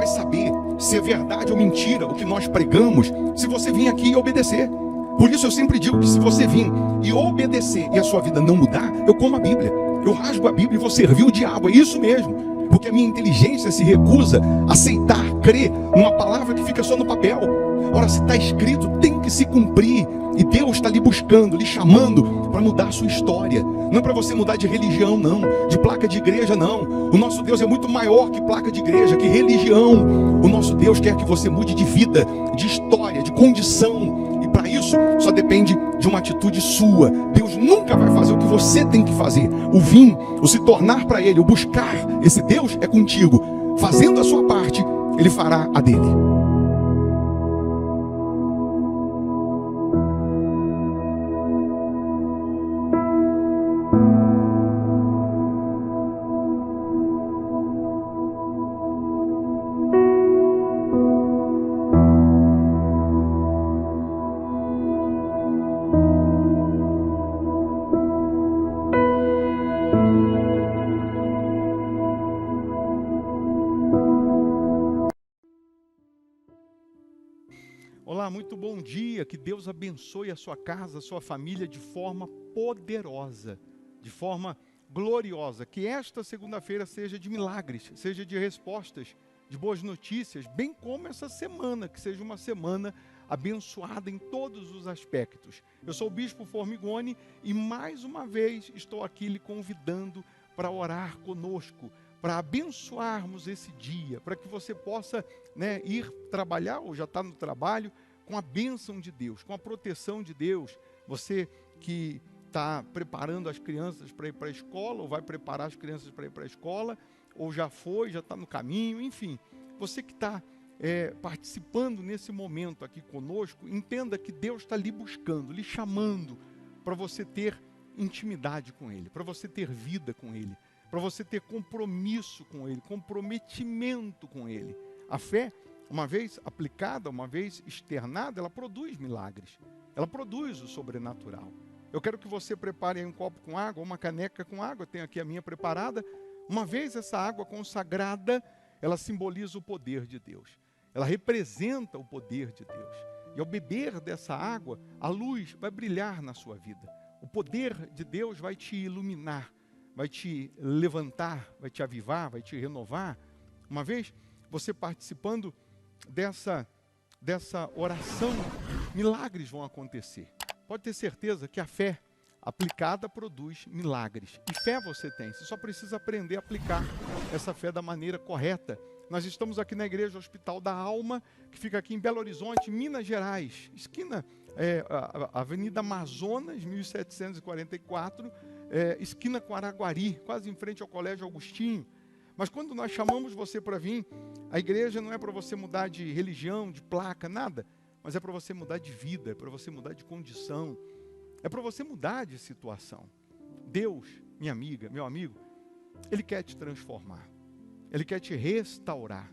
saber se é verdade ou mentira o que nós pregamos, se você vir aqui e obedecer. Por isso eu sempre digo que se você vir e obedecer e a sua vida não mudar, eu como a Bíblia. Eu rasgo a Bíblia e vou servir o diabo. É isso mesmo. Porque a minha inteligência se recusa a aceitar, crer numa palavra que fica só no papel. Ora, se está escrito, tem que se cumprir. E Deus está lhe buscando, lhe chamando para mudar a sua história. Não é para você mudar de religião, não. De placa de igreja, não. O nosso Deus é muito maior que placa de igreja, que religião. O nosso Deus quer que você mude de vida, de história, de condição. E para isso, só depende de uma atitude sua. Deus nunca vai fazer o que você tem que fazer. O vir, o se tornar para Ele, o buscar esse Deus é contigo. Fazendo a sua parte, Ele fará a dele. Olá, muito bom dia, que Deus abençoe a sua casa, a sua família de forma poderosa, de forma gloriosa, que esta segunda-feira seja de milagres, seja de respostas, de boas notícias, bem como essa semana, que seja uma semana abençoada em todos os aspectos. Eu sou o Bispo Formigoni e mais uma vez estou aqui lhe convidando para orar conosco, para abençoarmos esse dia, para que você possa ir trabalhar, ou já está no trabalho, com a bênção de Deus, com a proteção de Deus. Você que está preparando as crianças para ir para a escola, ou vai preparar as crianças para ir para a escola, ou já foi, já está no caminho, enfim. Você que está participando nesse momento aqui conosco, entenda que Deus está lhe buscando, lhe chamando para você ter intimidade com Ele, para você ter vida com Ele, para você ter compromisso com Ele, comprometimento com Ele. A fé, uma vez aplicada, uma vez externada, ela produz milagres, ela produz o sobrenatural. Eu quero que você prepare aí um copo com água, uma caneca com água, tenho aqui a minha preparada. Uma vez essa água consagrada, ela simboliza o poder de Deus, ela representa o poder de Deus. E ao beber dessa água, a luz vai brilhar na sua vida. O poder de Deus vai te iluminar, vai te levantar, vai te avivar, vai te renovar. Uma vez você participando dessa oração, milagres vão acontecer. Pode ter certeza que a fé aplicada produz milagres. E fé você tem, você só precisa aprender a aplicar essa fé da maneira correta. Nós estamos aqui na Igreja Hospital da Alma, que fica aqui em Belo Horizonte, Minas Gerais, esquina a Avenida Amazonas, 1744, esquina com Araguari, quase em frente ao Colégio Agostinho. Mas quando nós chamamos você para vir, a igreja não é para você mudar de religião, de placa, nada, mas é para você mudar de vida, é para você mudar de condição, é para você mudar de situação. Deus, minha amiga, meu amigo, Ele quer te transformar, Ele quer te restaurar,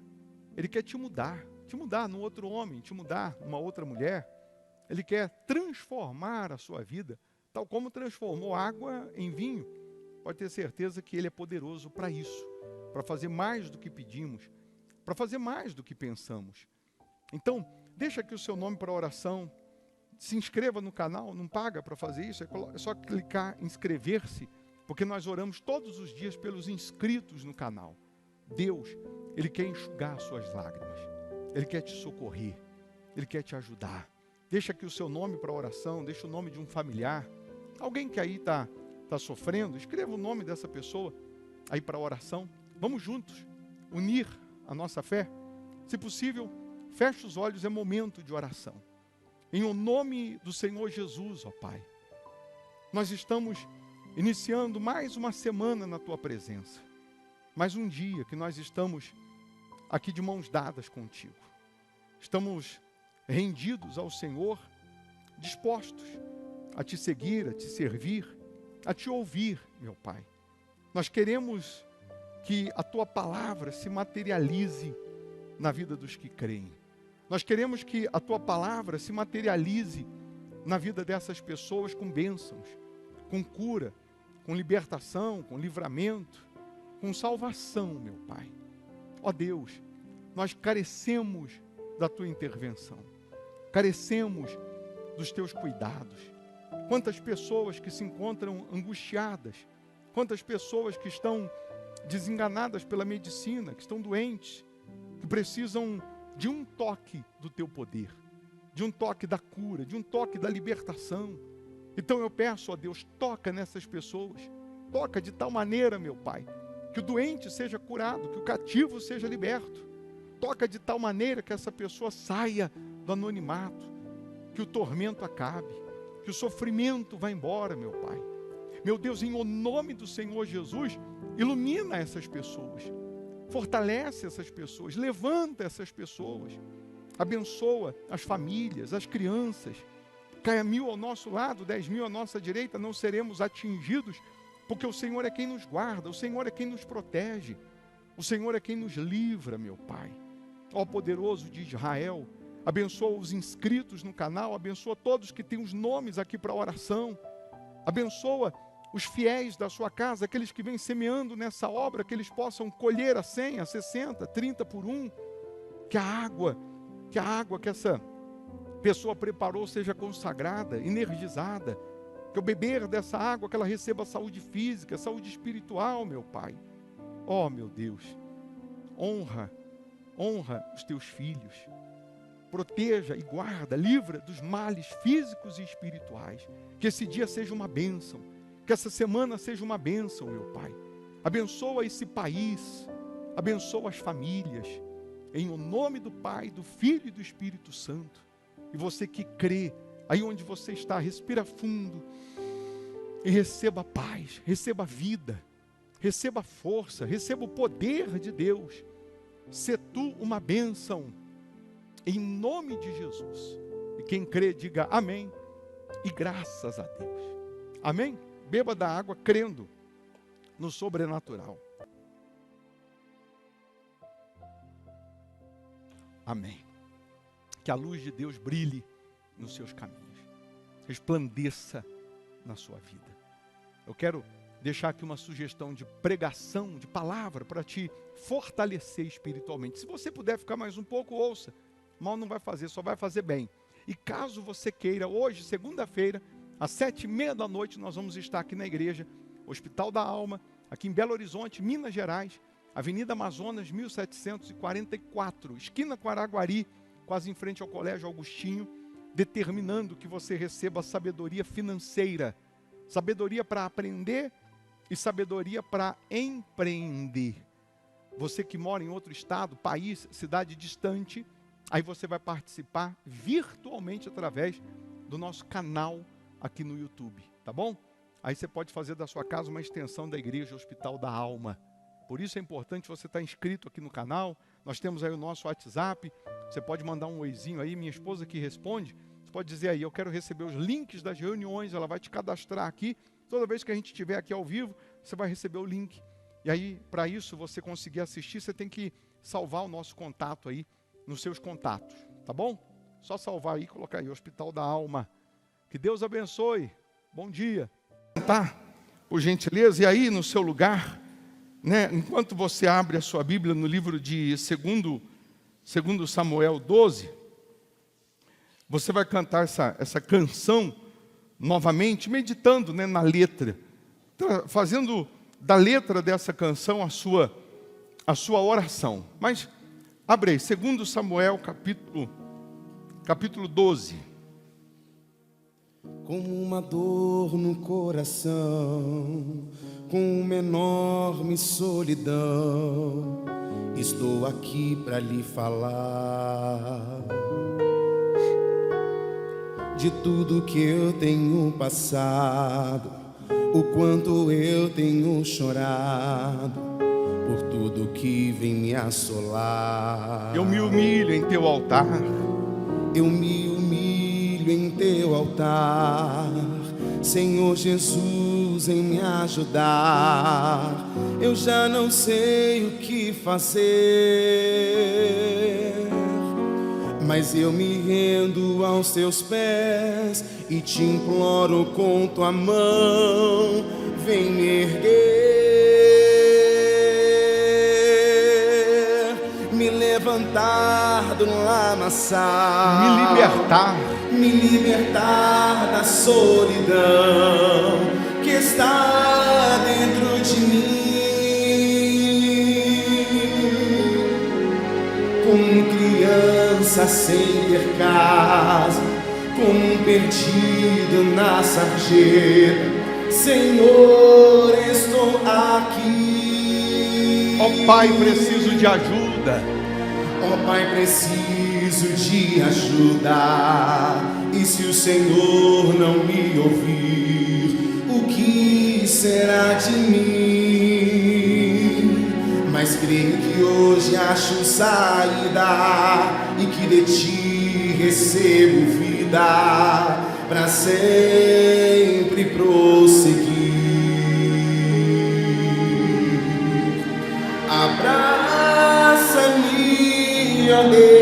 Ele quer te mudar num outro homem, te mudar numa outra mulher. Ele quer transformar a sua vida, tal como transformou água em vinho. Pode ter certeza que Ele é poderoso para isso, para fazer mais do que pedimos, para fazer mais do que pensamos. Então, deixa aqui o seu nome para oração, se inscreva no canal, não paga para fazer isso, é só clicar em inscrever-se, porque nós oramos todos os dias pelos inscritos no canal. Deus, Ele quer enxugar as suas lágrimas, Ele quer te socorrer, Ele quer te ajudar. Deixa aqui o seu nome para oração, deixa o nome de um familiar, alguém que aí está sofrendo, escreva o nome dessa pessoa aí para oração. Vamos juntos unir a nossa fé. Se possível, feche os olhos, é momento de oração. Em o nome do Senhor Jesus, ó Pai, nós estamos iniciando mais uma semana na Tua presença, mais um dia que nós estamos aqui de mãos dadas contigo. Estamos rendidos ao Senhor, dispostos a Te seguir, a Te servir, a Te ouvir, meu Pai. Nós queremos que a Tua palavra se materialize na vida dos que creem. Nós queremos que a Tua palavra se materialize na vida dessas pessoas com bênçãos, com cura, com libertação, com livramento, com salvação, meu Pai. Ó Deus, nós carecemos da tua intervenção, carecemos dos teus cuidados. Quantas pessoas que se encontram angustiadas, quantas pessoas que estão desenganadas pela medicina, que estão doentes, que precisam de um toque do teu poder, de um toque da cura, de um toque da libertação. Então eu peço a Deus, toca nessas pessoas, toca de tal maneira, meu Pai, que o doente seja curado, que o cativo seja liberto, toca de tal maneira que essa pessoa saia do anonimato, que o tormento acabe, que o sofrimento vá embora, meu Pai. Meu Deus, em nome do Senhor Jesus, ilumina essas pessoas, fortalece essas pessoas, levanta essas pessoas, abençoa as famílias, as crianças. Caia 1000 ao nosso lado, 10.000 à nossa direita, não seremos atingidos, porque o Senhor é quem nos guarda, o Senhor é quem nos protege, o Senhor é quem nos livra, meu Pai. Ó poderoso de Israel, abençoa os inscritos no canal, abençoa todos que têm os nomes aqui para oração, abençoa os fiéis da sua casa, aqueles que vêm semeando nessa obra, que eles possam colher a 100, a 60, 30 por 1, que a água que essa pessoa preparou seja consagrada, energizada, que ao beber dessa água, que ela receba saúde física, saúde espiritual, meu Pai. Ó, meu Deus, honra os teus filhos, proteja e guarda, livra dos males físicos e espirituais, que esse dia seja uma bênção, que essa semana seja uma bênção, meu Pai. Abençoa esse país, abençoa as famílias, em o nome do Pai, do Filho e do Espírito Santo. E você que crê, aí onde você está, respira fundo e receba paz, receba vida, receba força, receba o poder de Deus. Sê tu uma bênção, em nome de Jesus. E quem crê, diga amém e graças a Deus. Amém? Beba da água crendo no sobrenatural. Amém. Que a luz de Deus brilhe nos seus caminhos, resplandeça na sua vida. Eu quero deixar aqui uma sugestão de pregação, de palavra, para te fortalecer espiritualmente. Se você puder ficar mais um pouco, ouça. Mal não vai fazer, só vai fazer bem. E caso você queira, hoje, segunda-feira, às 19h30, nós vamos estar aqui na igreja, Hospital da Alma, aqui em Belo Horizonte, Minas Gerais, Avenida Amazonas, 1744, esquina com Araguari, quase em frente ao Colégio Augustinho, determinando que você receba sabedoria financeira, sabedoria para aprender e sabedoria para empreender. Você que mora em outro estado, país, cidade distante, aí você vai participar virtualmente através do nosso canal aqui no YouTube, tá bom? Aí você pode fazer da sua casa uma extensão da Igreja Hospital da Alma. Por isso é importante você estar inscrito aqui no canal. Nós temos aí o nosso WhatsApp. Você pode mandar um oizinho aí, minha esposa que responde. Você pode dizer aí, eu quero receber os links das reuniões. Ela vai te cadastrar aqui. Toda vez que a gente estiver aqui ao vivo, você vai receber o link. E aí, para isso, você conseguir assistir, você tem que salvar o nosso contato aí nos seus contatos, tá bom? Só salvar aí, colocar aí, Hospital da Alma. Que Deus abençoe. Bom dia. Tá, por gentileza, e aí no seu lugar, né, enquanto você abre a sua Bíblia no livro de 2 Samuel 12, você vai cantar essa canção novamente, meditando, né, na letra, fazendo da letra dessa canção a sua oração. Mas abre aí, 2 Samuel capítulo 12. Como uma dor no coração, com uma enorme solidão, estou aqui para lhe falar de tudo que eu tenho passado, o quanto eu tenho chorado, por tudo que vem me assolar. Eu me humilho em teu altar. Eu me humilho em teu altar, Senhor Jesus, em me ajudar. Eu já não sei o que fazer, mas eu me rendo aos teus pés e te imploro com tua mão, vem me erguer, me leva levantar do lamaçal, me libertar da solidão que está dentro de mim. Como criança sem ter casa, como um perdido na sarjeta, Senhor, estou aqui. Ó Pai, preciso de ajuda. Ó Pai, preciso de ajuda. E se o Senhor não me ouvir, o que será de mim? Mas creio que hoje acho saída e que de ti recebo vida para sempre prosseguir. Abraça-me, ó Deus,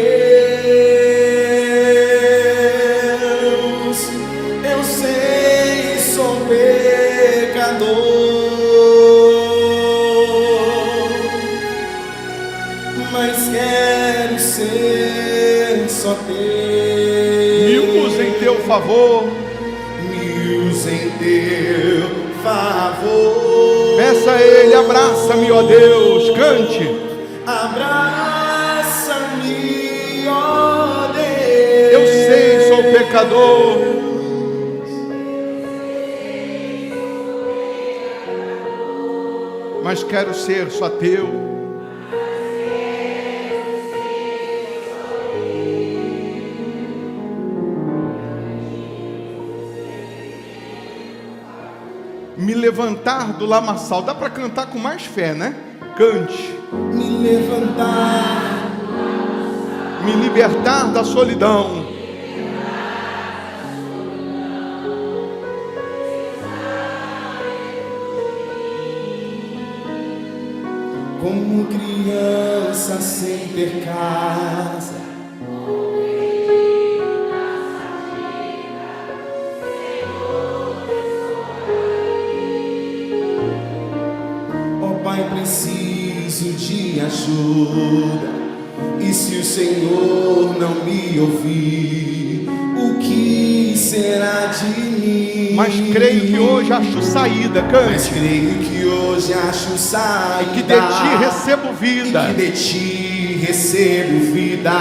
eu sei, sou pecador, mas quero ser só teu. Me usa em teu favor. Me usa em teu favor. Peça a Ele, abraça-me, ó Deus, cante. Abraça-me, ó Deus. Eu sei, sou pecador, mas quero ser só teu. Me levantar do lamaçal. Dá para cantar com mais fé, né? Cante. Me levantar, Me libertar da solidão. como criança sem ter casa, Pai, preciso de ajuda. E se o Senhor não me ouvir, o que será de mim? Mas creio que hoje acho saída, cante. Mas creio que hoje acho saída. E que de ti recebo vida. E que de ti recebo vida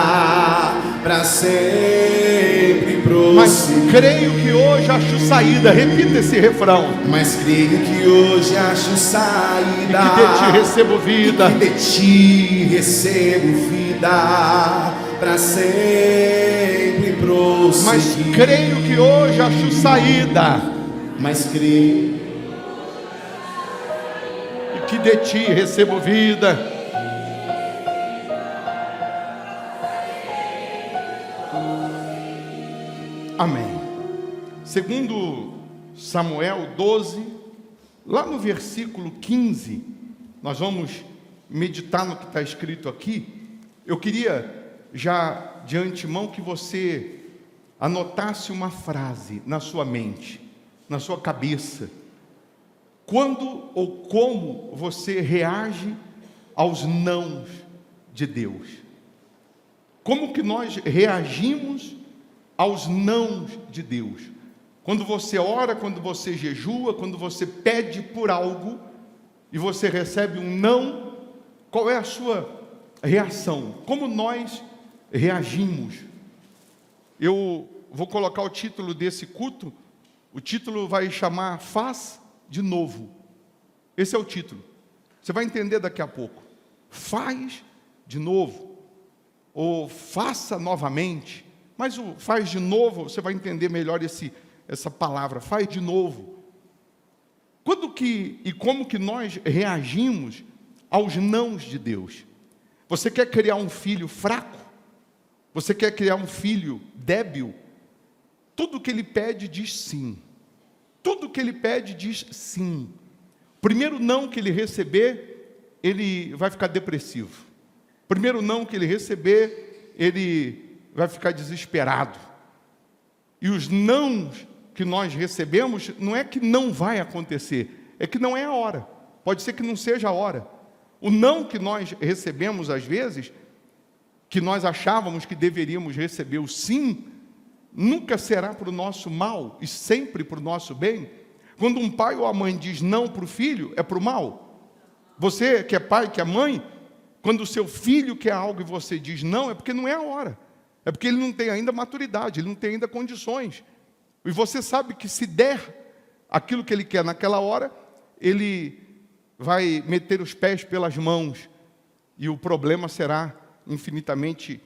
para sempre prosseguir. Mas creio que hoje acho saída. Repita esse refrão. Mas creio que hoje acho saída. E que de ti recebo vida. E que de ti recebo vida para sempre prosseguir. Mas creio que hoje acho saída. Mas creio e que de ti recebo vida. Amém. Segundo Samuel 12, lá no versículo 15, nós vamos meditar no que está escrito aqui. Eu queria já de antemão que você anotasse uma frase na sua mente, na sua cabeça. Quando ou como você reage aos nãos de Deus? Como que nós reagimos aos nãos de Deus? Quando você ora, quando você jejua, quando você pede por algo e você recebe um não, qual é a sua reação? Como nós reagimos? Eu vou colocar o título desse culto. O título vai chamar Faz de Novo. Esse é o título. Você vai entender daqui a pouco. Faz de novo. Ou faça novamente. Mas o faz de novo, você vai entender melhor essa palavra. Faz de novo. Quando que e como que nós reagimos aos nãos de Deus? Você quer criar um filho fraco? Você quer criar um filho débil? Tudo que ele pede diz sim. Tudo que ele pede diz sim. Primeiro não que ele receber, ele vai ficar depressivo. Primeiro não que ele receber, ele vai ficar desesperado. E os nãos que nós recebemos, não é que não vai acontecer, é que não é a hora. Pode ser que não seja a hora. O não que nós recebemos às vezes, que nós achávamos que deveríamos receber o sim, nunca será para o nosso mal e sempre para o nosso bem? Quando um pai ou a mãe diz não para o filho, é para o mal? Você que é pai, que é mãe, quando o seu filho quer algo e você diz não, é porque não é a hora. É porque ele não tem ainda maturidade, ele não tem ainda condições. E você sabe que se der aquilo que ele quer naquela hora, ele vai meter os pés pelas mãos e o problema será infinitamente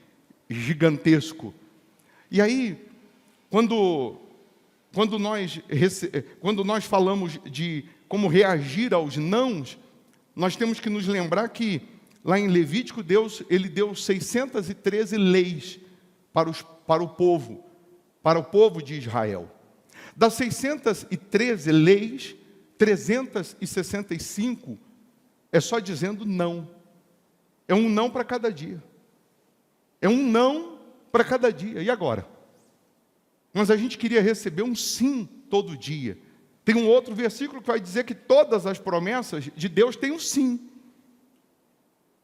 gigantesco. E aí, quando nós falamos de como reagir aos nãos, nós temos que nos lembrar que lá em Levítico, Deus ele deu 613 leis para o povo de Israel. Das 613 leis, 365 é só dizendo não. É um não para cada dia. É um não para cada dia. E agora? Mas a gente queria receber um sim todo dia. Tem um outro versículo que vai dizer que todas as promessas de Deus têm um sim.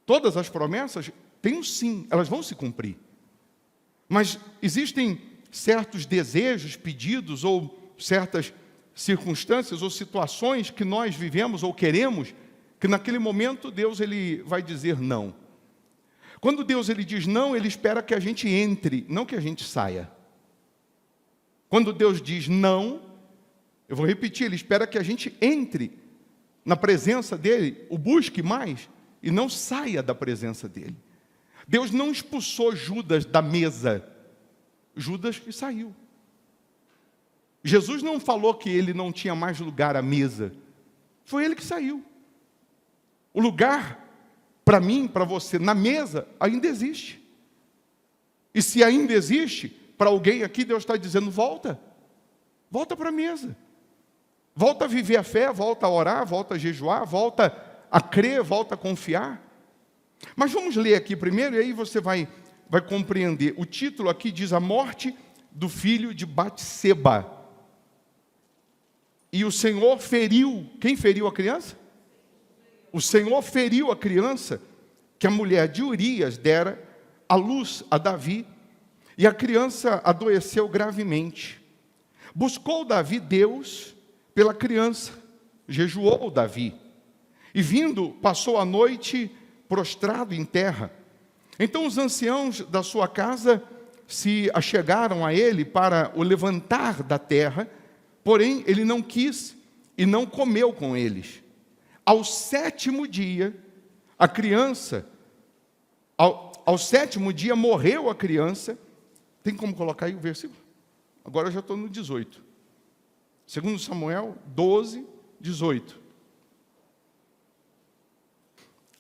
Todas as promessas têm um sim, elas vão se cumprir. Mas existem certos desejos, pedidos ou certas circunstâncias ou situações que nós vivemos ou queremos, que naquele momento Deus ele vai dizer não. Quando Deus ele diz não, ele espera que a gente entre, não que a gente saia. Quando Deus diz não, eu vou repetir, ele espera que a gente entre na presença dele, o busque mais e não saia da presença dele. Deus não expulsou Judas da mesa, Judas que saiu. Jesus não falou que ele não tinha mais lugar à mesa, foi ele que saiu. O lugar, para mim, para você, na mesa, ainda existe. E se ainda existe, para alguém aqui, Deus está dizendo, volta para a mesa. Volta a viver a fé, volta a orar, volta a jejuar, volta a crer, volta a confiar. Mas vamos ler aqui primeiro, e aí você vai compreender. O título aqui diz a morte do filho de Batseba. E o Senhor feriu, quem feriu a criança? O Senhor feriu a criança que a mulher de Urias dera à luz a Davi, e a criança adoeceu gravemente. Buscou Davi Deus pela criança, jejuou Davi, e vindo, passou a noite prostrado em terra. Então os anciãos da sua casa se achegaram a ele para o levantar da terra, porém ele não quis e não comeu com eles. Ao sétimo dia, a criança, ao sétimo dia morreu a criança. Tem como colocar aí o versículo? Agora eu já estou no 18. 2 Samuel 12, 18.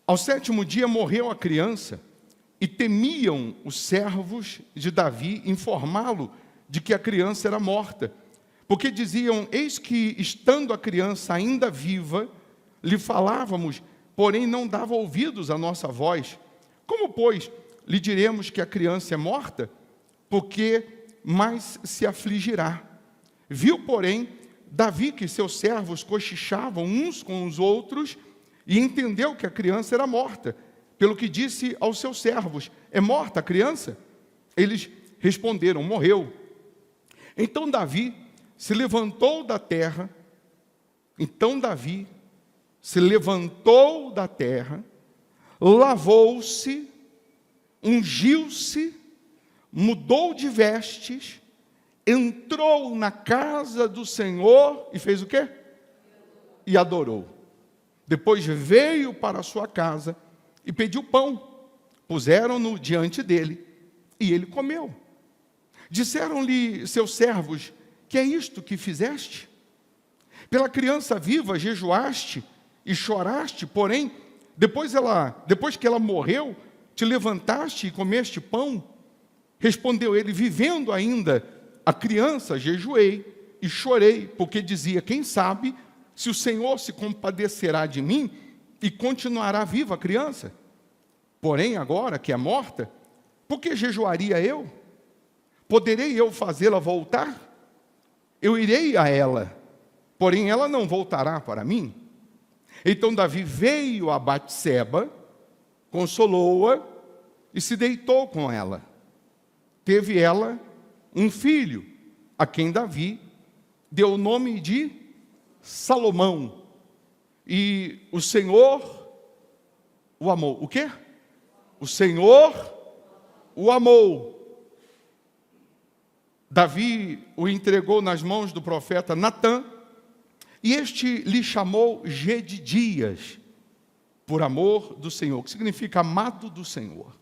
Ao sétimo dia morreu a criança, e temiam os servos de Davi informá-lo de que a criança era morta, porque diziam, eis que, estando a criança ainda viva, lhe falávamos, porém não dava ouvidos à nossa voz. Como, pois, lhe diremos que a criança é morta? Porque mais se afligirá. Viu, porém, Davi que seus servos cochichavam uns com os outros, e entendeu que a criança era morta, pelo que disse aos seus servos, é morta a criança? Eles responderam, morreu. Então Davi se levantou da terra, lavou-se, ungiu-se, mudou de vestes, entrou na casa do Senhor e fez o quê? E adorou. Depois veio para a sua casa e pediu pão. Puseram-no diante dele e ele comeu. Disseram-lhe seus servos, que é isto que fizeste? Pela criança viva jejuaste e choraste, porém, depois que ela morreu, te levantaste e comeste pão? Respondeu ele, vivendo ainda a criança, jejuei e chorei, porque dizia, quem sabe se o Senhor se compadecerá de mim e continuará viva a criança? Porém, agora que é morta, por que jejuaria eu? Poderei eu fazê-la voltar? Eu irei a ela, porém ela não voltará para mim. Então Davi veio a Batseba, consolou-a, e se deitou com ela. Teve ela um filho, a quem Davi deu o nome de Salomão. E o Senhor o amou. O quê? O Senhor o amou. Davi o entregou nas mãos do profeta Natã, e este lhe chamou Gedidias, por amor do Senhor, que significa amado do Senhor.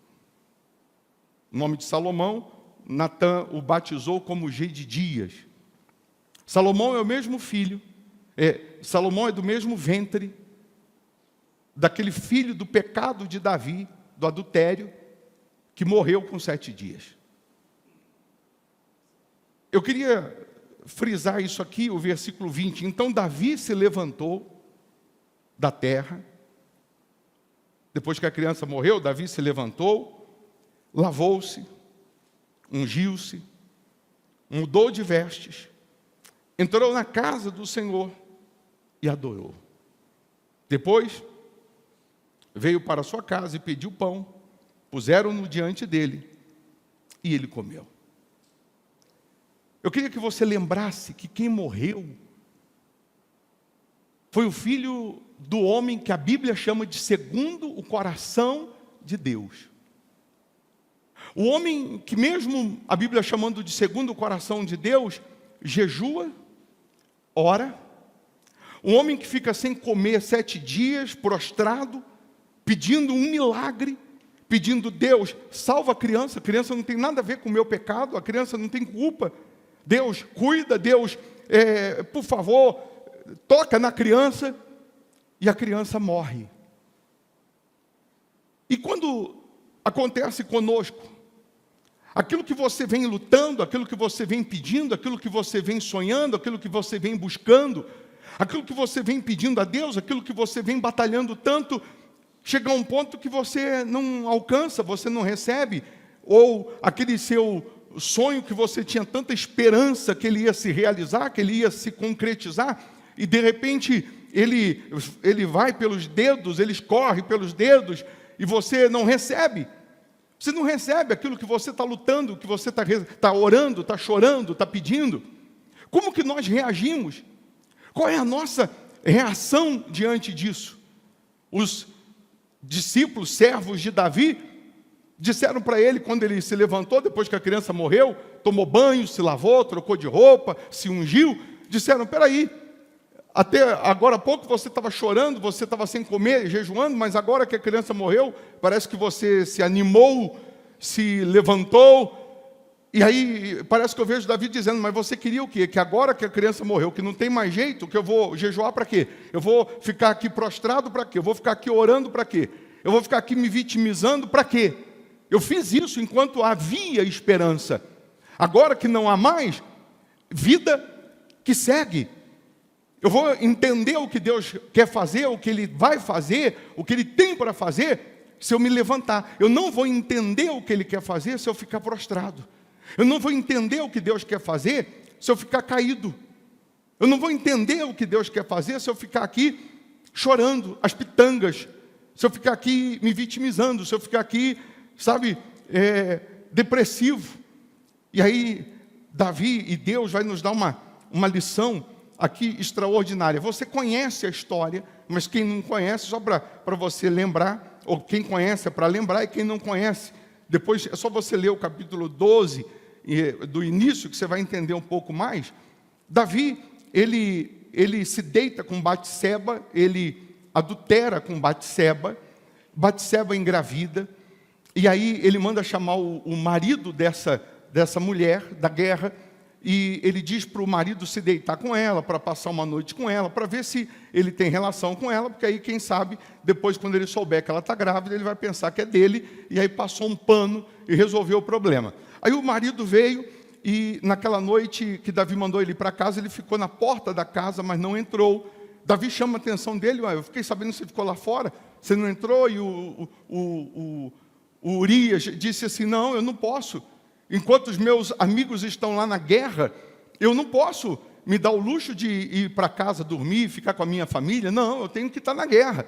O nome de Salomão, Natã o batizou como Gedidias. Salomão é o mesmo filho, Salomão é do mesmo ventre, daquele filho do pecado de Davi, do adultério, que morreu com 7 dias. Eu queria frisar isso aqui, o versículo 20. Então Davi se levantou da terra. Depois que a criança morreu, Davi se levantou, lavou-se, ungiu-se, mudou de vestes, entrou na casa do Senhor e adorou. Depois, veio para sua casa e pediu pão, puseram-no diante dele e ele comeu. Eu queria que você lembrasse que quem morreu foi o filho do homem que a Bíblia chama de segundo o coração de Deus. O homem que mesmo a Bíblia chamando de segundo o coração de Deus, jejua, ora. Um homem que fica sem comer 7 dias, prostrado, pedindo um milagre, pedindo: Deus, salva a criança não tem nada a ver com o meu pecado, a criança não tem culpa. Deus, cuida, Deus, por favor, toca na criança, e a criança morre. E quando acontece conosco, aquilo que você vem lutando, aquilo que você vem pedindo, aquilo que você vem sonhando, aquilo que você vem buscando, aquilo que você vem pedindo a Deus, aquilo que você vem batalhando tanto, chega a um ponto que você não alcança, você não recebe, ou aquele seu sonho que você tinha tanta esperança que ele ia se realizar, que ele ia se concretizar, e de repente ele vai pelos dedos, ele escorre pelos dedos, e você não recebe. Você não recebe aquilo que você está lutando, que você está orando, está chorando, está pedindo. Como que nós reagimos? Qual é a nossa reação diante disso? Os discípulos, servos de Davi, disseram para ele, quando ele se levantou, depois que a criança morreu, tomou banho, se lavou, trocou de roupa, se ungiu, disseram: peraí, até agora há pouco você estava chorando, você estava sem comer, jejuando, mas agora que a criança morreu, parece que você se animou, se levantou, e aí parece que eu vejo Davi dizendo: mas você queria o quê? Que agora que a criança morreu, que não tem mais jeito, que eu vou jejuar para quê? Eu vou ficar aqui prostrado para quê? Eu vou ficar aqui orando para quê? Eu vou ficar aqui me vitimizando para quê? Eu fiz isso enquanto havia esperança. Agora que não há mais, vida que segue. Eu vou entender o que Deus quer fazer, o que Ele vai fazer, o que Ele tem para fazer, se eu me levantar. Eu não vou entender o que Ele quer fazer se eu ficar prostrado. Eu não vou entender o que Deus quer fazer se eu ficar caído. Eu não vou entender o que Deus quer fazer se eu ficar aqui chorando as pitangas, se eu ficar aqui me vitimizando, se eu ficar aqui, sabe, depressivo. E aí Davi e Deus vai nos dar uma lição aqui extraordinária. Você conhece a história, mas quem não conhece, só para você lembrar, ou quem conhece é para lembrar, e quem não conhece, depois é só você ler o capítulo 12, do início, que você vai entender um pouco mais. Davi, ele se deita com Batseba, ele adultera com Batseba, Batseba engravida, e aí ele manda chamar o marido dessa mulher da guerra, e ele diz para o marido se deitar com ela, para passar uma noite com ela, para ver se ele tem relação com ela, porque aí, quem sabe, depois, quando ele souber que ela está grávida, ele vai pensar que é dele, e aí passou um pano e resolveu o problema. Aí o marido veio, e naquela noite que Davi mandou ele ir para casa, ele ficou na porta da casa, mas não entrou. Davi chama a atenção dele: eu fiquei sabendo que você ficou lá fora, você não entrou? E o Urias disse assim: não, eu não posso. Enquanto os meus amigos estão lá na guerra, eu não posso me dar o luxo de ir para casa dormir, ficar com a minha família. Não, eu tenho que estar na guerra.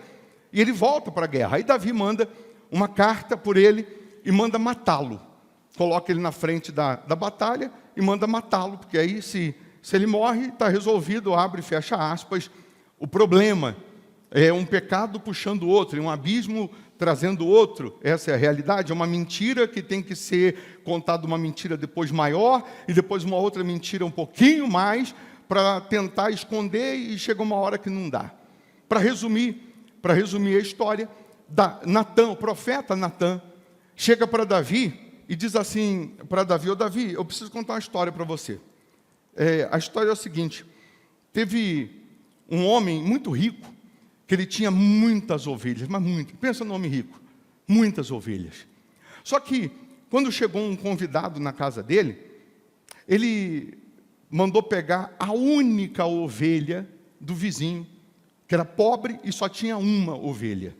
E ele volta para a guerra. Aí Davi manda uma carta por ele, e manda matá-lo. Coloca ele na frente da batalha e manda matá-lo, porque aí se ele morre, está resolvido, abre e fecha aspas, o problema. É um pecado puxando o outro, é um abismo trazendo outro. Essa é a realidade, é uma mentira que tem que ser contada, uma mentira depois maior, e depois uma outra mentira um pouquinho mais, para tentar esconder, e chega uma hora que não dá. Para resumir a história, Natã, o profeta Natã, chega para Davi e diz assim para Davi: ô Davi, eu preciso contar uma história para você. A história é o seguinte: teve um homem muito rico, que ele tinha muitas ovelhas, mas muitas, pensa no homem rico, muitas ovelhas. Só que, quando chegou um convidado na casa dele, ele mandou pegar a única ovelha do vizinho, que era pobre e só tinha uma ovelha.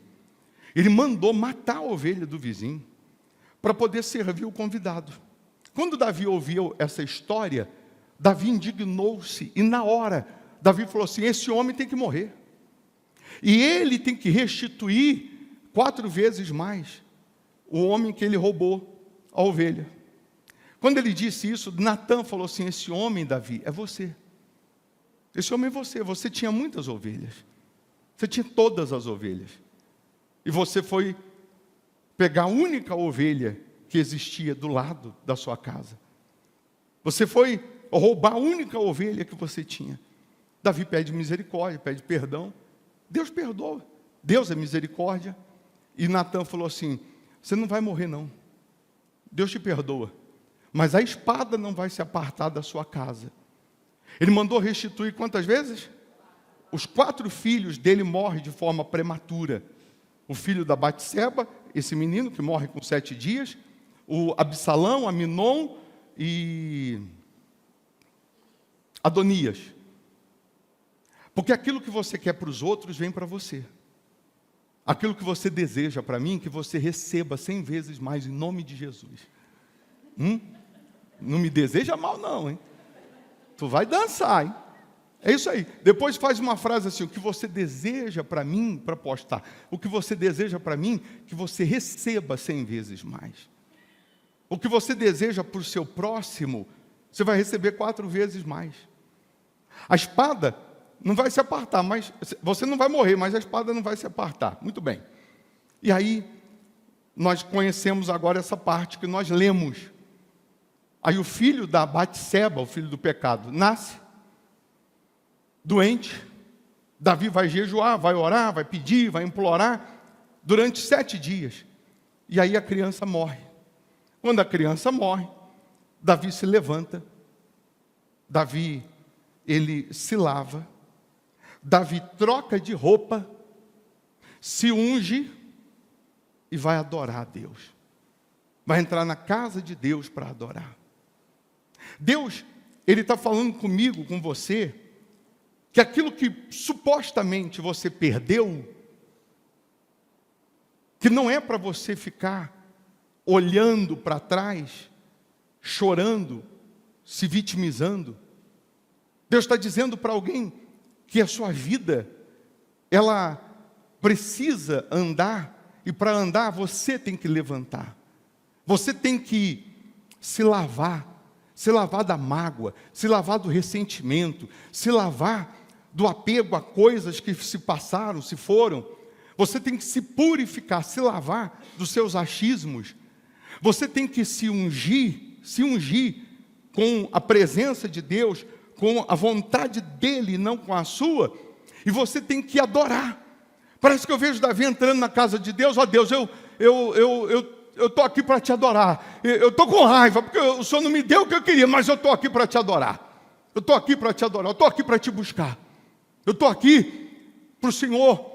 Ele mandou matar a ovelha do vizinho, para poder servir o convidado. Quando Davi ouviu essa história, Davi indignou-se, e na hora, Davi falou assim: esse homem tem que morrer. E ele tem que restituir 4 vezes mais o homem que ele roubou a ovelha. Quando ele disse isso, Natã falou assim: esse homem, Davi, é você. Esse homem é você. Você tinha muitas ovelhas. Você tinha todas as ovelhas. E você foi pegar a única ovelha que existia do lado da sua casa. Você foi roubar a única ovelha que você tinha. Davi pede misericórdia, pede perdão. Deus perdoa. Deus é misericórdia. E Natã falou assim: você não vai morrer não. Deus te perdoa. Mas a espada não vai se apartar da sua casa. Ele mandou restituir quantas vezes? Os 4 filhos dele morrem de forma prematura. O filho da Batseba, esse menino que morre com 7 dias, o Absalão, Aminon e Adonias. Porque aquilo que você quer para os outros, vem para você. Aquilo que você deseja para mim, que você receba 100 vezes mais, em nome de Jesus. Não me deseja mal não, hein? Tu vai dançar, hein? É isso aí. Depois faz uma frase assim: o que você deseja para mim, para postar. O que você deseja para mim, que você receba 100 vezes mais. O que você deseja para o seu próximo, você vai receber 4 vezes mais. A espada não vai se apartar, mas você não vai morrer, mas a espada não vai se apartar. Muito bem. E aí, nós conhecemos agora essa parte que nós lemos. Aí o filho da Batseba, o filho do pecado, nasce doente. Davi vai jejuar, vai orar, vai pedir, vai implorar, durante 7 dias. E aí a criança morre. Quando a criança morre, Davi se levanta. Davi, ele se lava. Davi troca de roupa, se unge e vai adorar a Deus. Vai entrar na casa de Deus para adorar. Deus, Ele está falando comigo, com você, que aquilo que supostamente você perdeu, que não é para você ficar olhando para trás, chorando, se vitimizando. Deus está dizendo para alguém que a sua vida, ela precisa andar, e para andar você tem que levantar. Você tem que se lavar da mágoa, se lavar do ressentimento, se lavar do apego a coisas que se passaram, se foram. Você tem que se purificar, se lavar dos seus achismos. Você tem que se ungir com a presença de Deus, com a vontade dEle, não com a sua. E você tem que adorar. Parece que eu vejo Davi entrando na casa de Deus: ó Deus, eu estou aqui para te adorar. Eu estou com raiva, porque o Senhor não me deu o que eu queria, mas eu estou aqui para te adorar. Eu estou aqui para te adorar, eu estou aqui para te buscar. Eu estou aqui para o Senhor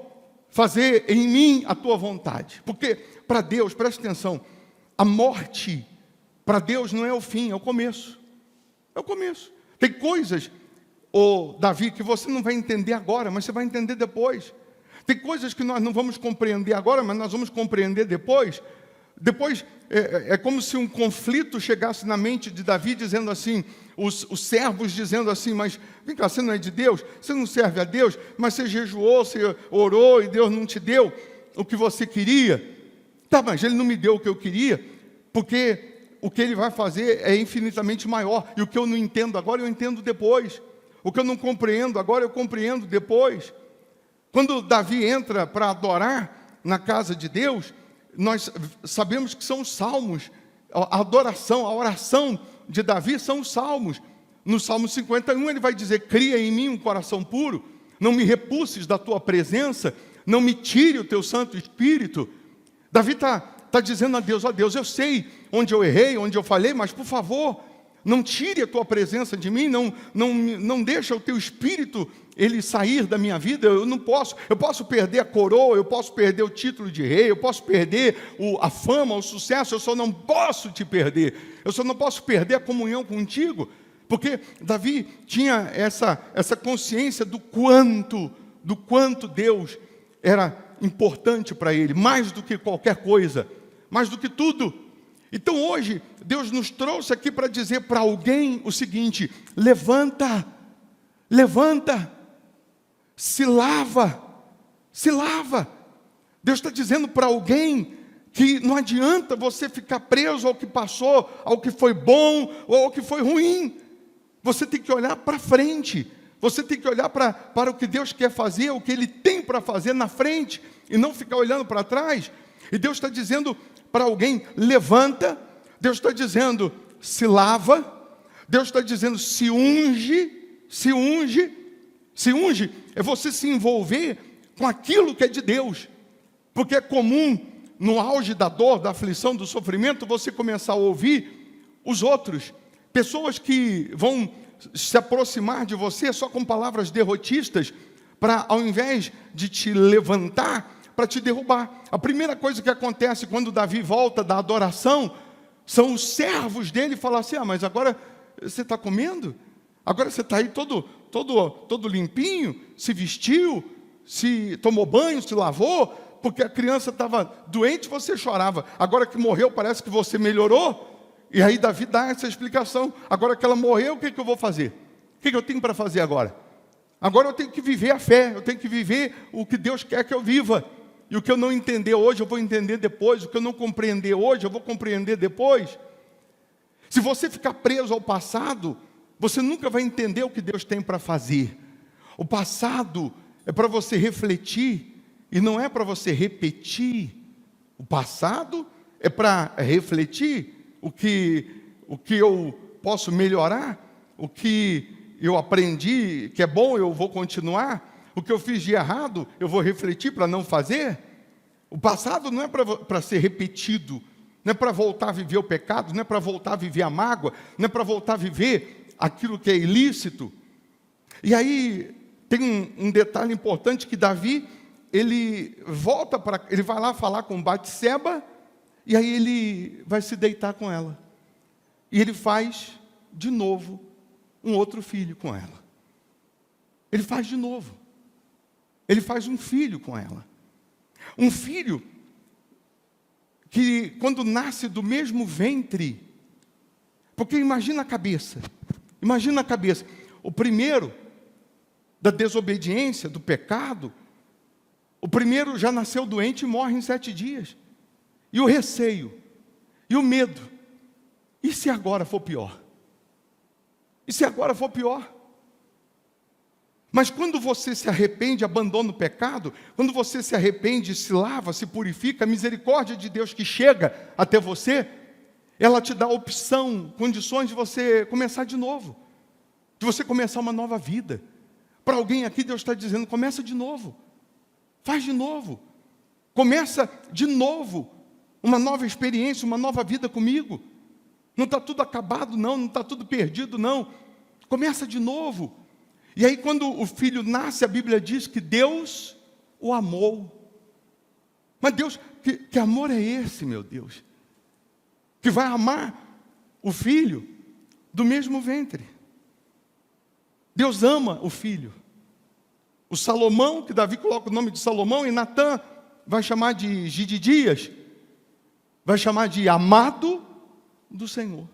fazer em mim a tua vontade. Porque para Deus, preste atenção, a morte, para Deus não é o fim, é o começo. É o começo. Tem coisas, Davi, que você não vai entender agora, mas você vai entender depois. Tem coisas que nós não vamos compreender agora, mas nós vamos compreender depois. Depois, é como se um conflito chegasse na mente de Davi, dizendo assim, os servos dizendo assim: mas vem cá, você não é de Deus? Você não serve a Deus? Mas você jejuou, você orou e Deus não te deu o que você queria? Tá, mas Ele não me deu o que eu queria. porque o que ele vai fazer é infinitamente maior, e o que eu não entendo agora, eu entendo depois. O que eu não compreendo agora, eu compreendo depois. Quando Davi entra para adorar na casa de Deus, nós sabemos que são os salmos, a adoração, a oração de Davi são os salmos. No Salmo 51 ele vai dizer: cria em mim um coração puro, não me repulses da tua presença, não me tire o teu Santo Espírito. Davi está dizendo a Deus: ó Deus, eu sei onde eu errei, onde eu falhei, mas por favor, não tire a tua presença de mim, não deixa o teu Espírito ele sair da minha vida. Eu posso perder a coroa, eu posso perder o título de rei, eu posso perder a fama, o sucesso, eu só não posso te perder, eu só não posso perder a comunhão contigo, porque Davi tinha essa consciência do quanto Deus era importante para ele, mais do que qualquer coisa, mais do que tudo. Então hoje, Deus nos trouxe aqui para dizer para alguém o seguinte: levanta, se lava. Deus está dizendo para alguém que não adianta você ficar preso ao que passou, ao que foi bom ou ao que foi ruim. Você tem que olhar para frente, você tem que olhar para o que Deus quer fazer, o que Ele tem para fazer na frente, e não ficar olhando para trás. E Deus está dizendo para alguém: levanta. Deus está dizendo: se lava. Deus está dizendo: se unge. É você se envolver com aquilo que é de Deus, porque é comum no auge da dor, da aflição, do sofrimento, você começar a ouvir os outros, pessoas que vão se aproximar de você só com palavras derrotistas, para, ao invés de te levantar, para te derrubar. A primeira coisa que acontece quando Davi volta da adoração, são os servos dele falar assim: mas agora você está comendo? Agora você está aí todo limpinho, se vestiu, se tomou banho, se lavou, porque a criança estava doente, você chorava. Agora que morreu, parece que você melhorou. E aí Davi dá essa explicação: agora que ela morreu, o que eu vou fazer? O que eu tenho para fazer agora? Agora eu tenho que viver a fé, eu tenho que viver o que Deus quer que eu viva. E o que eu não entender hoje, eu vou entender depois. O que eu não compreender hoje, eu vou compreender depois. Se você ficar preso ao passado, você nunca vai entender o que Deus tem para fazer. O passado é para você refletir, e não é para você repetir. O passado é para refletir o que eu posso melhorar, o que eu aprendi que é bom, eu vou continuar. O que eu fiz de errado, eu vou refletir para não fazer. O passado não é para ser repetido, não é para voltar a viver o pecado, não é para voltar a viver a mágoa, não é para voltar a viver aquilo que é ilícito. E aí tem um detalhe importante, que Davi, ele vai lá falar com Batseba, e aí ele vai se deitar com ela. E ele faz de novo um outro filho com ela. Ele faz de novo. Ele faz um filho com ela. Um filho que, quando nasce do mesmo ventre, porque imagina a cabeça. O primeiro, da desobediência, do pecado, o primeiro já nasceu doente e morre em 7 dias. E o receio, e o medo. E se agora for pior? Mas quando você se arrepende, abandona o pecado, quando você se arrepende, se lava, se purifica, a misericórdia de Deus que chega até você, ela te dá opção, condições de você começar de novo, de você começar uma nova vida. Para alguém aqui, Deus está dizendo: começa de novo, faz de novo, começa de novo, uma nova experiência, uma nova vida comigo. Não está tudo acabado não está tudo perdido não, começa de novo. E aí quando o filho nasce, a Bíblia diz que Deus o amou. Mas Deus, que amor é esse, meu Deus? Que vai amar o filho do mesmo ventre. Deus ama o filho. O Salomão, que Davi coloca o nome de Salomão, e Natã vai chamar de Gididias, vai chamar de amado do Senhor.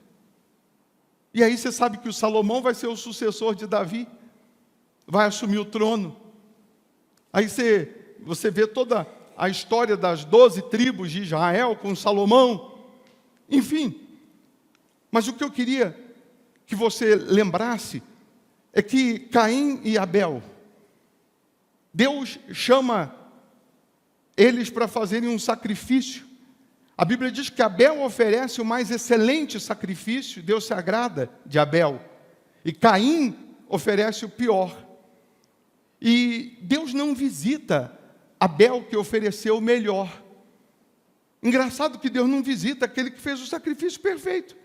E aí você sabe que o Salomão vai ser o sucessor de Davi, vai assumir o trono. Aí você vê toda a história das 12 tribos de Israel com Salomão. Enfim, mas o que eu queria que você lembrasse é que Caim e Abel, Deus chama eles para fazerem um sacrifício. A Bíblia diz que Abel oferece o mais excelente sacrifício, Deus se agrada de Abel, e Caim oferece o pior. E Deus não visita Abel, que ofereceu o melhor. Engraçado que Deus não visita aquele que fez o sacrifício perfeito.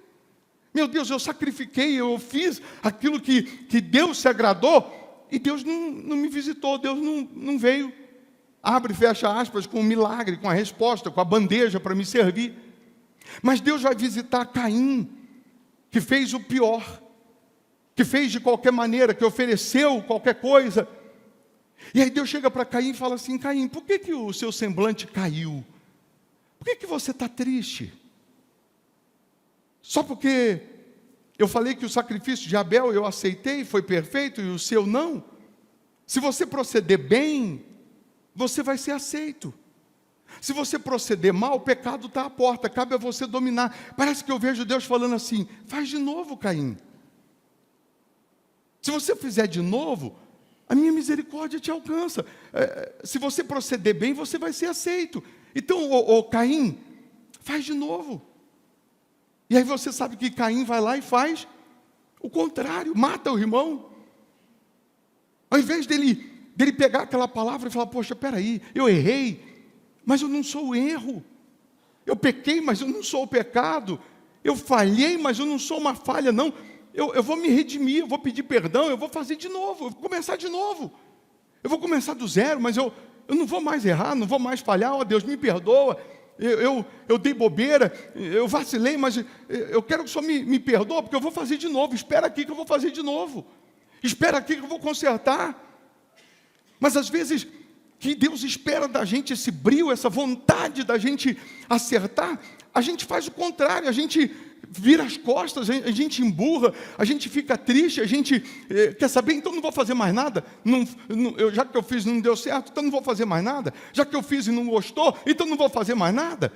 Meu Deus, eu sacrifiquei, eu fiz aquilo que Deus se agradou, e Deus não me visitou, Deus não veio. Abre e fecha aspas, com um milagre, com a resposta, com a bandeja para me servir. Mas Deus vai visitar Caim, que fez o pior, que fez de qualquer maneira, que ofereceu qualquer coisa. E aí Deus chega para Caim e fala assim: Caim, por que o seu semblante caiu? Por que você está triste? Só porque eu falei que o sacrifício de Abel eu aceitei, foi perfeito, e o seu não? Se você proceder bem, você vai ser aceito. Se você proceder mal, o pecado está à porta, cabe a você dominar. Parece que eu vejo Deus falando assim: faz de novo, Caim. Se você fizer de novo, a minha misericórdia te alcança. Se você proceder bem, você vai ser aceito. Então, Caim, faz de novo. E aí você sabe que Caim vai lá e faz o contrário, mata o irmão. Ao invés dele pegar aquela palavra e falar: poxa, peraí, eu errei, mas eu não sou o erro. Eu pequei, mas eu não sou o pecado. Eu falhei, mas eu não sou uma falha, não. Eu vou me redimir, eu vou pedir perdão, eu vou fazer de novo, eu vou começar de novo. Eu vou começar do zero, mas eu não vou mais errar, não vou mais falhar. Ó Deus, me perdoa. Eu dei bobeira, eu vacilei, mas eu quero que o Senhor me perdoe, porque eu vou fazer de novo. Espera aqui que eu vou fazer de novo. Espera aqui que eu vou consertar. Mas às vezes, que Deus espera da gente esse brio, essa vontade da gente acertar, a gente faz o contrário, a gente vira as costas, a gente emburra, a gente fica triste, a gente quer saber, então não vou fazer mais nada, já que eu fiz e não deu certo, então não vou fazer mais nada, já que eu fiz e não gostou, então não vou fazer mais nada.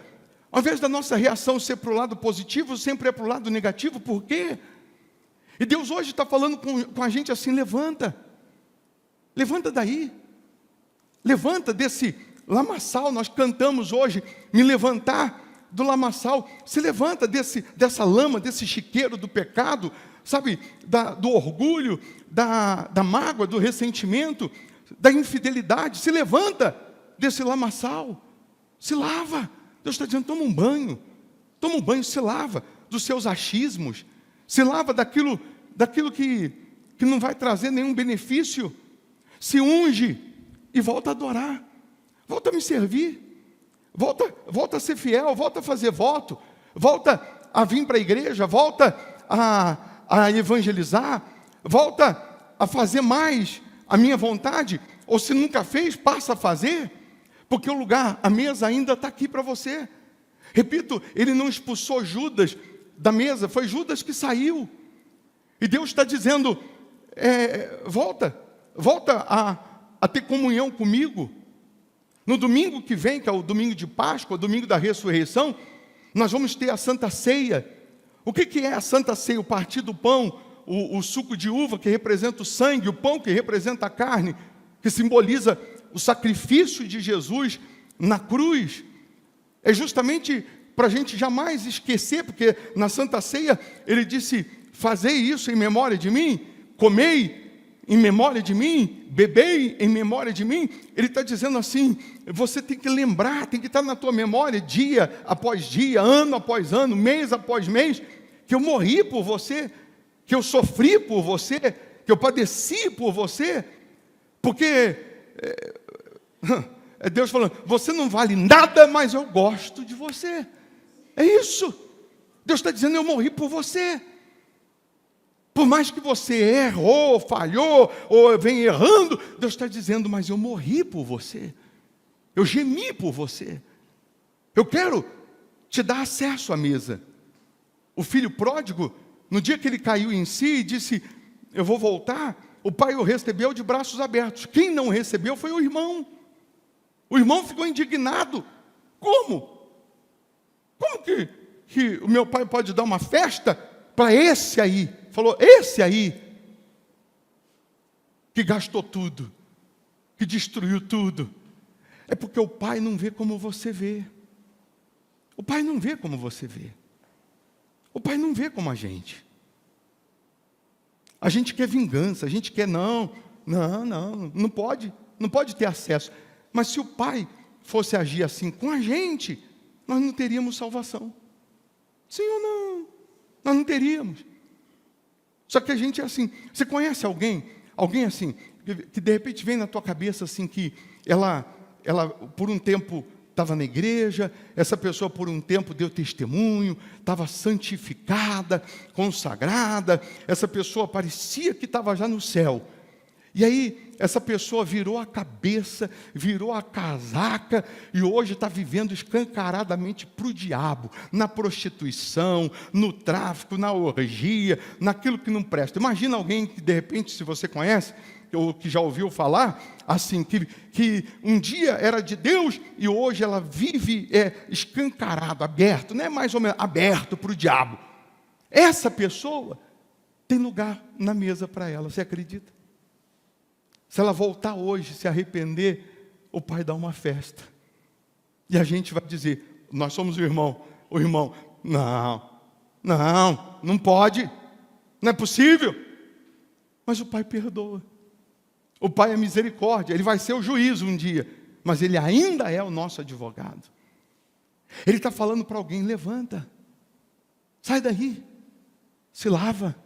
Ao invés da nossa reação ser para o lado positivo, sempre é para o lado negativo. Por quê? E Deus hoje está falando com a gente assim: levanta daí, levanta desse lamaçal. Nós cantamos hoje, me levantar do lamaçal. Se levanta dessa lama, desse chiqueiro do pecado, sabe, do orgulho, da mágoa, do ressentimento, da infidelidade. Se levanta desse lamaçal, se lava. Deus está dizendo: toma um banho, se lava dos seus achismos, se lava daquilo que não vai trazer nenhum benefício. Se unge e volta a adorar, volta a me servir, volta a ser fiel, volta a fazer voto, volta a vir para a igreja, volta a evangelizar, volta a fazer mais a minha vontade, ou se nunca fez, passa a fazer, porque o lugar, a mesa ainda está aqui para você. Repito, ele não expulsou Judas da mesa, foi Judas que saiu, e Deus está dizendo: volta a ter comunhão comigo. No domingo que vem, que é o domingo de Páscoa, o domingo da ressurreição, nós vamos ter a Santa Ceia. O que é a Santa Ceia? O partir do pão, o suco de uva que representa o sangue, o pão que representa a carne, que simboliza o sacrifício de Jesus na cruz. É justamente para a gente jamais esquecer, porque na Santa Ceia ele disse: fazei isso em memória de mim, comei em memória de mim, bebei em memória de mim. Ele está dizendo assim: você tem que lembrar, tem que estar na tua memória, dia após dia, ano após ano, mês após mês, que eu morri por você, que eu sofri por você, que eu padeci por você, porque é Deus falando: você não vale nada, mas eu gosto de você. É isso. Deus está dizendo: eu morri por você. Por mais que você errou, falhou, ou vem errando, Deus está dizendo: mas eu morri por você. Eu gemi por você. Eu quero te dar acesso à mesa. O filho pródigo, no dia que ele caiu em si e disse: eu vou voltar, o pai o recebeu de braços abertos. Quem não recebeu foi o irmão. O irmão ficou indignado. Como? Como que que o meu pai pode dar uma festa para esse aí. Falou, esse aí, que gastou tudo, que destruiu tudo. É porque o pai não vê como você vê. O pai não vê como você vê. O pai não vê como a gente. A gente quer vingança, a gente quer não pode ter acesso. Mas se o pai fosse agir assim com a gente, nós não teríamos salvação. Sim ou não? Nós não teríamos. Só que a gente é assim. Você conhece alguém assim, que de repente vem na tua cabeça assim, que ela por um tempo estava na igreja, essa pessoa por um tempo deu testemunho, estava santificada, consagrada, essa pessoa parecia que estava já no céu. E aí, essa pessoa virou a cabeça, virou a casaca, e hoje está vivendo escancaradamente para o diabo, na prostituição, no tráfico, na orgia, naquilo que não presta. Imagina alguém que, de repente, se você conhece, ou que já ouviu falar, assim, que um dia era de Deus, e hoje ela vive escancarado, aberto, não é mais ou menos aberto para o diabo. Essa pessoa tem lugar na mesa para ela, você acredita? Se ela voltar hoje, se arrepender, o pai dá uma festa. E a gente vai dizer, nós somos o irmão, não pode, não é possível. Mas o pai perdoa. O pai é misericórdia, ele vai ser o juízo um dia, mas ele ainda é o nosso advogado. Ele está falando para alguém, levanta, sai daí, se lava,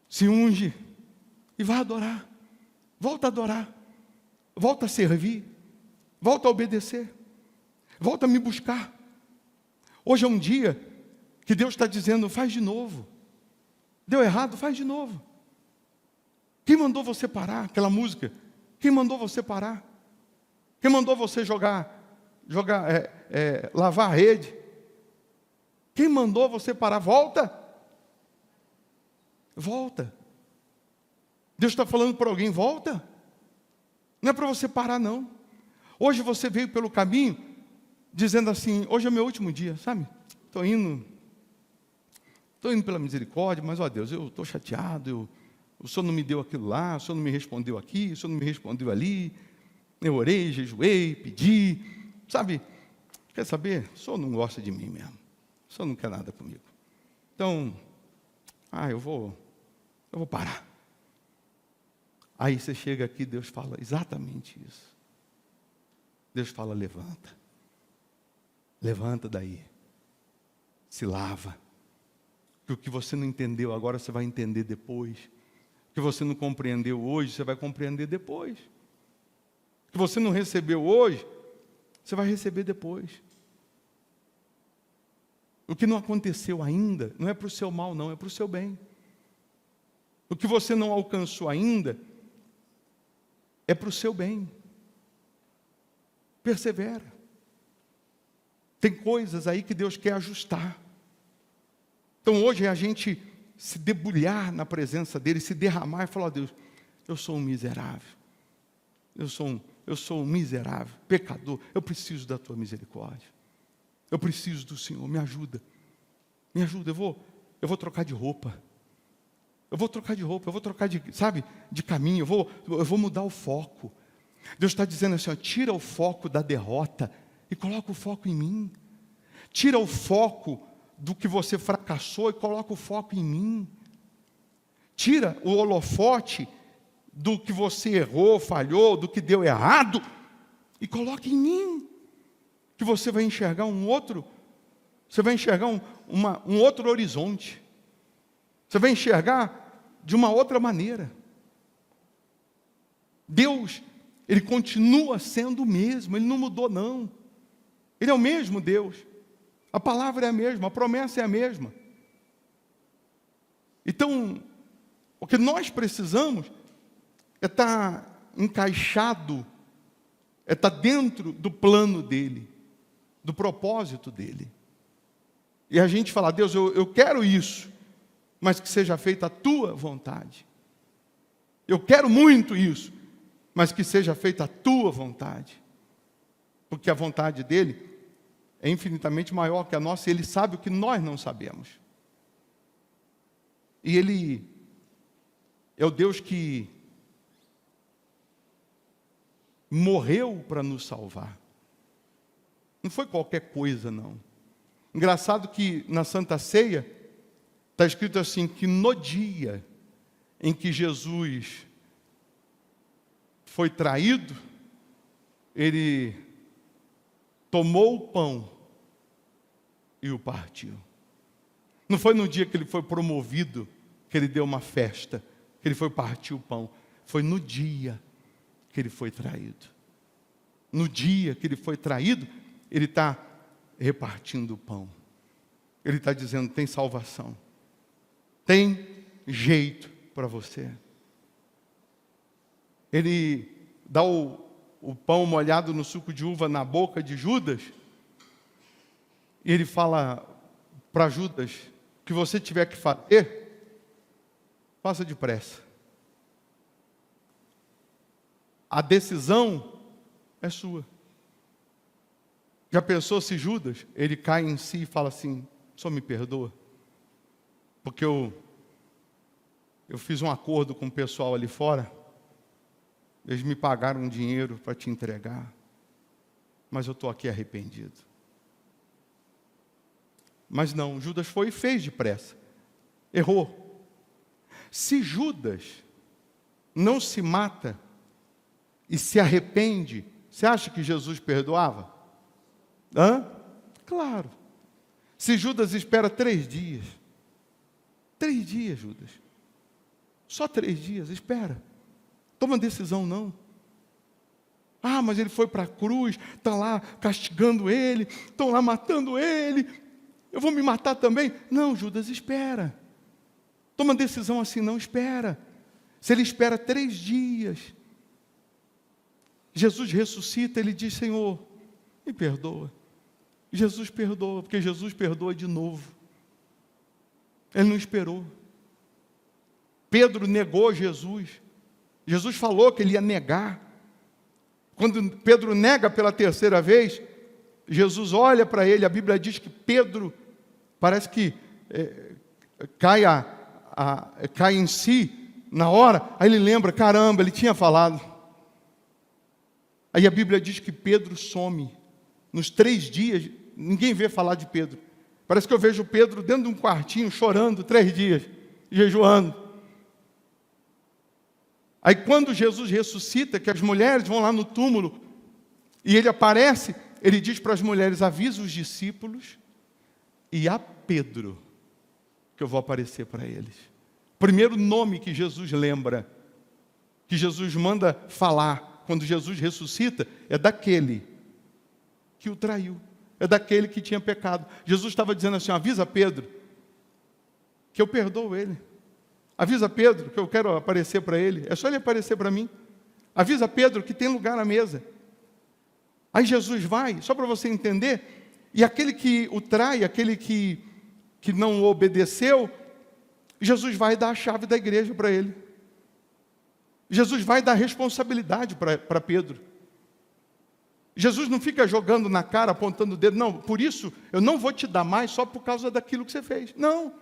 se unge e vai adorar. Volta a adorar, volta a servir, volta a obedecer, volta a me buscar. Hoje é um dia que Deus está dizendo, faz de novo. Deu errado, faz de novo. Quem mandou você parar aquela música? Quem mandou você parar? Quem mandou você lavar a rede? Quem mandou você parar? Volta. Volta. Deus está falando para alguém, volta. Não é para você parar, não. Hoje você veio pelo caminho, dizendo assim, hoje é meu último dia, sabe? Estou indo pela misericórdia, mas, ó Deus, eu estou chateado, o Senhor não me deu aquilo lá, o Senhor não me respondeu aqui, o Senhor não me respondeu ali, eu orei, jejuei, pedi, sabe? Quer saber? O Senhor não gosta de mim mesmo, o Senhor não quer nada comigo. Então, eu vou parar. Aí você chega aqui, Deus fala exatamente isso. Deus fala, levanta. Levanta daí. Se lava. Que o que você não entendeu agora, você vai entender depois. O que você não compreendeu hoje, você vai compreender depois. O que você não recebeu hoje, você vai receber depois. O que não aconteceu ainda, não é para o seu mal não, é para o seu bem. O que você não alcançou ainda, é para o seu bem. Persevera. Tem coisas aí que Deus quer ajustar. Então hoje é a gente se debulhar na presença dEle, se derramar e falar, Deus, eu sou um miserável. Eu sou um miserável, pecador. Eu preciso da Tua misericórdia. Eu preciso do Senhor, me ajuda. Me ajuda, eu vou trocar de roupa. Eu vou trocar de caminho, eu vou mudar o foco. Deus está dizendo assim, tira o foco da derrota e coloca o foco em mim. Tira o foco do que você fracassou e coloca o foco em mim. Tira o holofote do que você errou, falhou, do que deu errado e coloca em mim. Que você vai enxergar um outro horizonte. Você vai enxergar de uma outra maneira. Deus, Ele continua sendo o mesmo, Ele não mudou não. Ele é o mesmo Deus. A palavra é a mesma, a promessa é a mesma. Então, o que nós precisamos é estar encaixado, é estar dentro do plano dEle, do propósito dEle. E a gente fala, Deus, eu quero isso, mas que seja feita a Tua vontade. Eu quero muito isso, mas que seja feita a Tua vontade. Porque a vontade dEle é infinitamente maior que a nossa, e Ele sabe o que nós não sabemos. E Ele é o Deus que morreu para nos salvar. Não foi qualquer coisa, não. Engraçado que na Santa Ceia está escrito assim, que no dia em que Jesus foi traído, Ele tomou o pão e o partiu. Não foi no dia que Ele foi promovido, que Ele deu uma festa, que Ele foi partir o pão. Foi no dia que Ele foi traído. No dia que Ele foi traído, Ele está repartindo o pão. Ele está dizendo, tem salvação. Tem jeito para você. Ele dá o pão molhado no suco de uva na boca de Judas. E Ele fala para Judas, o que você tiver que fazer, faça depressa. A decisão é sua. Já pensou se Judas, ele cai em si e fala assim, só me perdoa? Porque eu fiz um acordo com o pessoal ali fora, eles me pagaram um dinheiro para te entregar, mas eu estou aqui arrependido. Mas não, Judas foi e fez depressa, errou. Se Judas não se mata e se arrepende, você acha que Jesus perdoava? Claro. Se Judas espera 3 dias, 3 dias, Judas, só 3 dias, espera, toma decisão não. Mas ele foi para a cruz, estão lá castigando ele, estão lá matando ele, eu vou me matar também. Não, Judas, espera, toma decisão assim não, espera. Se ele espera 3 dias, Jesus ressuscita, ele diz, Senhor, me perdoa. Jesus perdoa, porque Jesus perdoa de novo. Ele não esperou. Pedro negou Jesus. Jesus falou que ele ia negar. Quando Pedro nega pela 3ª vez, Jesus olha para ele, a Bíblia diz que Pedro, parece que cai em si na hora, aí ele lembra, caramba, ele tinha falado. Aí a Bíblia diz que Pedro some. Nos 3 dias, ninguém vê falar de Pedro. Parece que eu vejo Pedro dentro de um quartinho, chorando 3 dias, jejuando. Aí quando Jesus ressuscita, que as mulheres vão lá no túmulo, e ele aparece, ele diz para as mulheres, avisa os discípulos e a Pedro, que eu vou aparecer para eles. Primeiro nome que Jesus lembra, que Jesus manda falar, quando Jesus ressuscita, é daquele que o traiu, é daquele que tinha pecado. Jesus estava dizendo assim, avisa Pedro, que eu perdoo ele. Avisa Pedro que eu quero aparecer para ele, é só ele aparecer para mim. Avisa Pedro que tem lugar na mesa. Aí Jesus vai, só para você entender, e aquele que o trai, aquele que não obedeceu, Jesus vai dar a chave da igreja para ele. Jesus vai dar responsabilidade para Pedro. Jesus não fica jogando na cara, apontando o dedo, não, por isso eu não vou te dar mais só por causa daquilo que você fez. Não.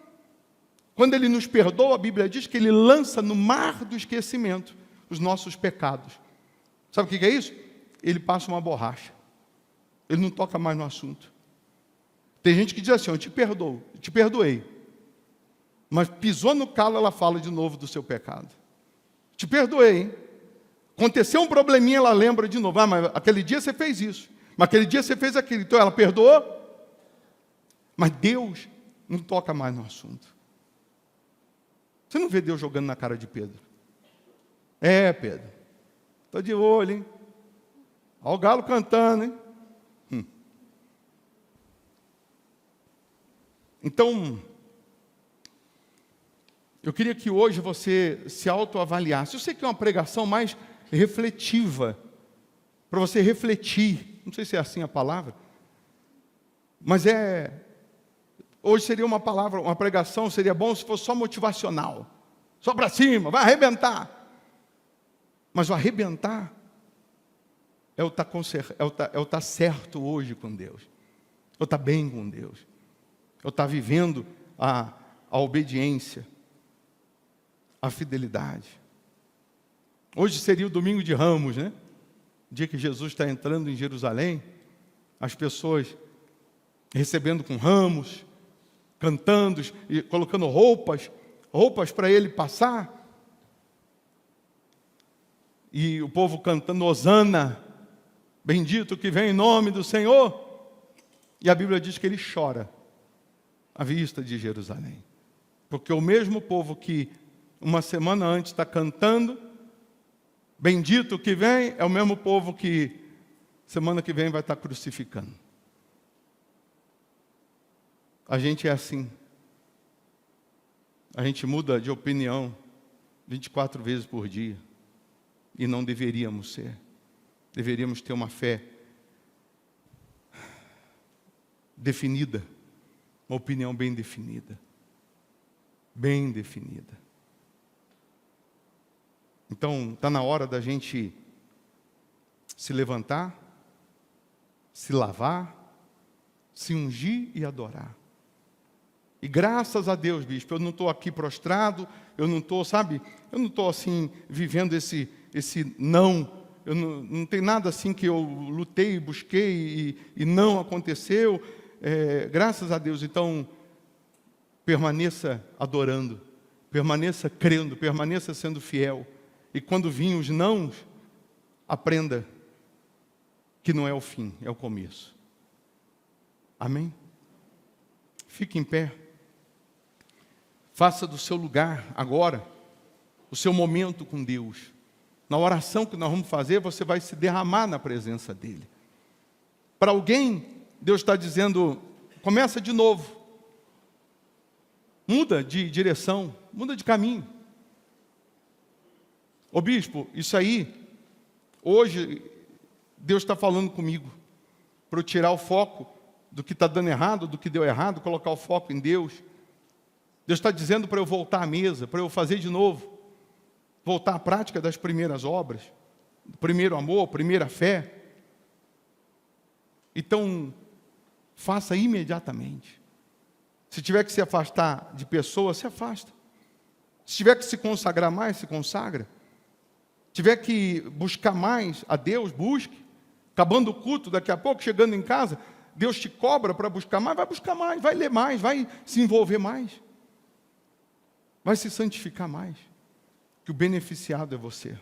Quando Ele nos perdoa, a Bíblia diz que Ele lança no mar do esquecimento os nossos pecados. Sabe o que é isso? Ele passa uma borracha. Ele não toca mais no assunto. Tem gente que diz assim, eu te perdoo, eu te perdoei. Mas pisou no calo, ela fala de novo do seu pecado. Te perdoei, hein? Aconteceu um probleminha, ela lembra de novo. Mas aquele dia você fez isso. Mas aquele dia você fez aquilo. Então ela perdoou. Mas Deus não toca mais no assunto. Você não vê Deus jogando na cara de Pedro. Pedro. Estou de olho, hein? Olha o galo cantando, hein? Então, eu queria que hoje você se autoavaliasse. Eu sei que é uma pregação mais refletiva, para você refletir. Não sei se é assim a palavra, mas hoje seria uma palavra, uma pregação, seria bom se fosse só motivacional. Só para cima, vai arrebentar. Mas o arrebentar é o estar certo hoje com Deus. ou está bem com Deus, ou está vivendo a obediência, a fidelidade. Hoje seria o domingo de Ramos, né? O dia que Jesus está entrando em Jerusalém, as pessoas recebendo com ramos, cantando e colocando roupas para ele passar. E o povo cantando Hosana, bendito que vem em nome do Senhor. E a Bíblia diz que ele chora à vista de Jerusalém. Porque o mesmo povo que uma semana antes está cantando, bendito que vem, é o mesmo povo que semana que vem vai estar crucificando. A gente é assim. A gente muda de opinião 24 vezes por dia. E não deveríamos ser. Deveríamos ter uma fé definida. Uma opinião bem definida. Bem definida. Então, está na hora da gente se levantar, se lavar, se ungir e adorar. E graças a Deus, bispo, eu não estou aqui prostrado, eu não estou, eu não estou assim, vivendo esse não, eu não tem nada assim que eu lutei, busquei e não aconteceu, graças a Deus. Então, permaneça adorando, permaneça crendo, permaneça sendo fiel, e quando virem os nãos, aprenda que não é o fim, é o começo. Amém? Fique em pé. Faça do seu lugar agora o seu momento com Deus. Na oração que nós vamos fazer, você vai se derramar na presença dEle. Para alguém, Deus está dizendo, começa de novo. Muda de direção, muda de caminho. Ô bispo, isso aí, hoje, Deus está falando comigo, para eu tirar o foco do que está dando errado, do que deu errado, colocar o foco em Deus. Deus está dizendo para eu voltar à mesa, para eu fazer de novo, voltar à prática das primeiras obras, primeiro amor, primeira fé. Então, faça imediatamente. Se tiver que se afastar de pessoas, se afasta. Se tiver que se consagrar mais, se consagra. Se tiver que buscar mais a Deus, busque. Acabando o culto, daqui a pouco, chegando em casa, Deus te cobra para buscar mais, vai ler mais, vai se envolver mais. Vai se santificar mais. Que o beneficiado é você.